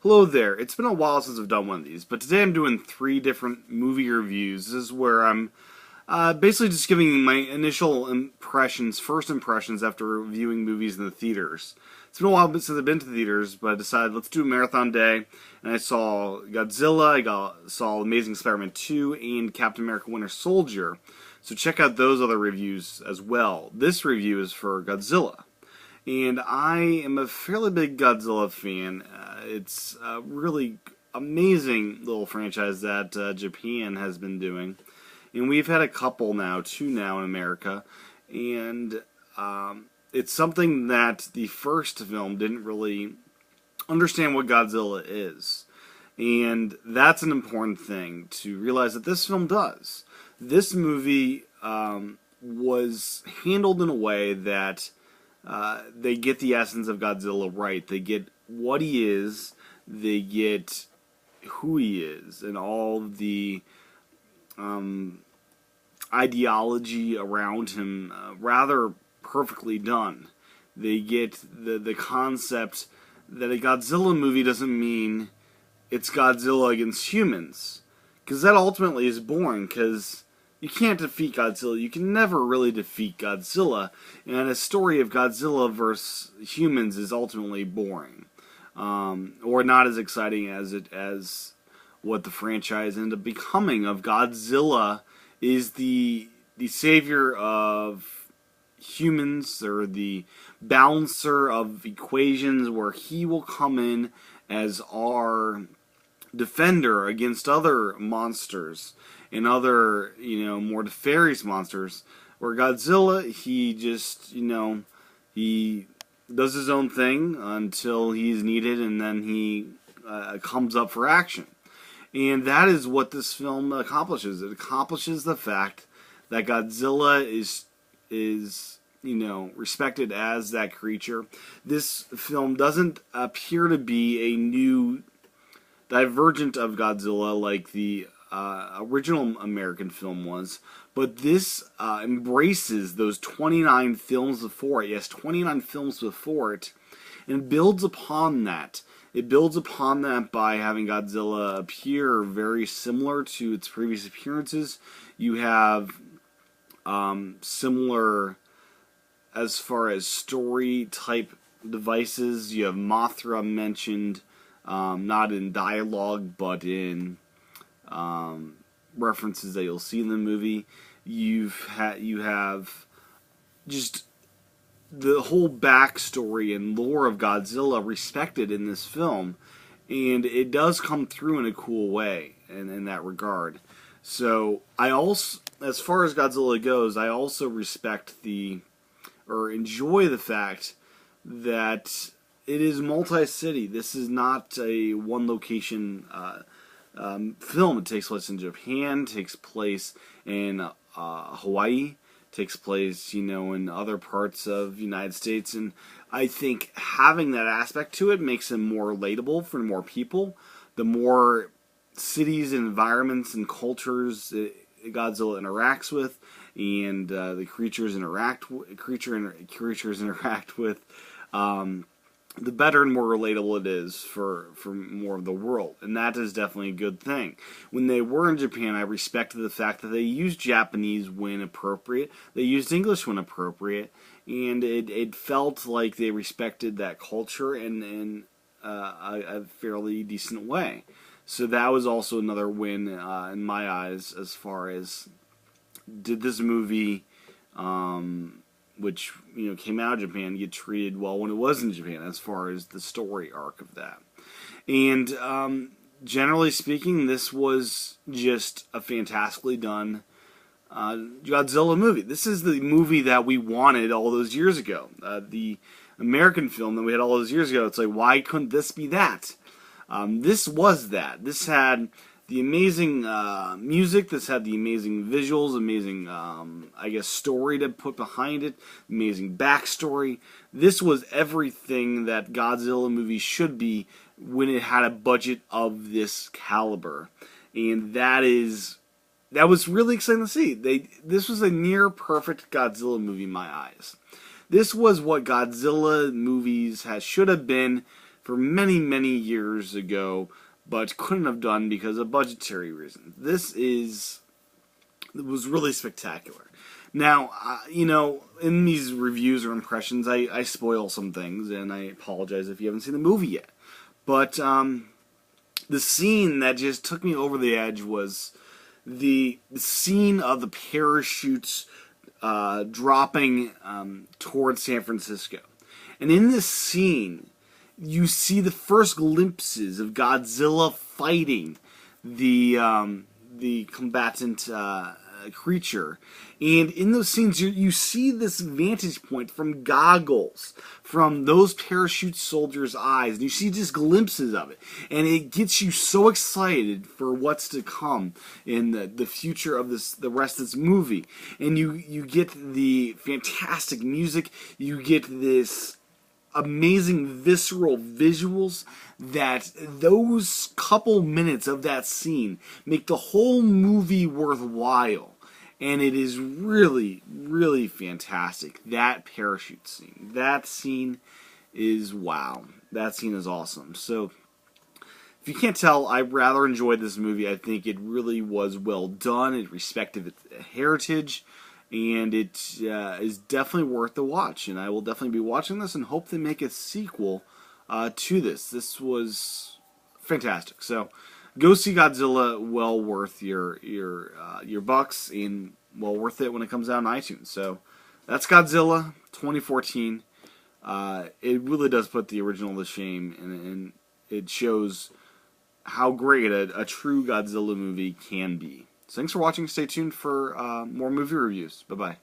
Hello there. It's been a while since I've done one of these, but today I'm doing 3 different movie reviews. This is where I'm basically just giving my initial impressions, first impressions after reviewing movies in the theaters. It's been a while since I've been to the theaters, but I decided let's do a marathon day, and I saw Godzilla, saw Amazing Spider-Man 2, and Captain America Winter Soldier. So check out those other reviews as well. This review is for Godzilla. And I am a fairly big Godzilla fan. It's a really amazing little franchise that Japan has been doing. And we've had a couple now, 2 now in America. And it's something that the first film didn't really understand what Godzilla is. And that's an important thing to realize that this film does. This movie was handled in a way that they get the essence of Godzilla right. They get what he is, they get who he is, and all the ideology around him rather perfectly done. They get the concept that a Godzilla movie doesn't mean it's Godzilla against humans. Because that ultimately is boring, because you can't defeat Godzilla. You can never really defeat Godzilla. And a story of Godzilla versus humans is ultimately boring. Or not as exciting as what the franchise ended up becoming of Godzilla is the savior of humans, or the balancer of equations, where he will come in as our defender against other monsters and other, more nefarious monsters. Where Godzilla, he just, he does his own thing until he's needed, and then he comes up for action. And that is what this film accomplishes. It accomplishes the fact that Godzilla is respected as that creature. This film doesn't appear to be a new divergent of Godzilla like the original American film was, but this embraces those 29 films before it. Yes, 29 films before it, and builds upon that. It builds upon that by having Godzilla appear very similar to its previous appearances. You have similar as far as story type devices. You have Mothra mentioned, not in dialogue, but in references that you'll see in the movie. You have just the whole backstory and lore of Godzilla respected in this film, and it does come through in a cool way in that regard. So I also, as far as Godzilla goes, I also respect or enjoy the fact that it is multi-city. This is not a one-location film. It takes place in Japan, takes place in Hawaii, takes place, in other parts of the United States. And I think having that aspect to it makes it more relatable for more people. The more cities and environments and cultures Godzilla interacts with, and the creatures interact with, the better and more relatable it is for more of the world. And that is definitely a good thing. When they were in Japan, I respected the fact that they used Japanese when appropriate, they used English when appropriate, and it felt like they respected that culture in a fairly decent way. So that was also another win in my eyes, as far as did this movie, which came out of Japan, get treated well when it was in Japan, as far as the story arc of that. And generally speaking, this was just a fantastically done Godzilla movie. This is the movie that we wanted all those years ago. The American film that we had all those years ago, it's like, why couldn't this be that? This was that. This had the amazing music, this had the amazing visuals, amazing, story to put behind it, amazing backstory. This was everything that Godzilla movies should be when it had a budget of this caliber. And that was really exciting to see. This was a near perfect Godzilla movie in my eyes. This was what Godzilla movies should have been for many, many years ago, but couldn't have done because of budgetary reasons. It was really spectacular. Now, in these reviews or impressions, I spoil some things, and I apologize if you haven't seen the movie yet. But the scene that just took me over the edge was the scene of the parachutes dropping towards San Francisco. And in this scene, you see the first glimpses of Godzilla fighting the combatant creature. And in those scenes, you see this vantage point from goggles, from those parachute soldiers' eyes, and you see just glimpses of it. And it gets you so excited for what's to come in the future of the rest of this movie. And you get the fantastic music, you get this amazing visceral visuals that those couple minutes of that scene make the whole movie worthwhile. And it is really, really fantastic. That parachute scene. That scene is wow. That scene is awesome. So, if you can't tell, I rather enjoyed this movie. I think it really was well done. It respected its heritage. And it is definitely worth the watch. And I will definitely be watching this and hope they make a sequel to this. This was fantastic. So, go see Godzilla. Well worth your bucks, and well worth it when it comes out on iTunes. So that's Godzilla 2014. It really does put the original to shame, and it shows how great a true Godzilla movie can be. So thanks for watching. Stay tuned for more movie reviews. Bye bye.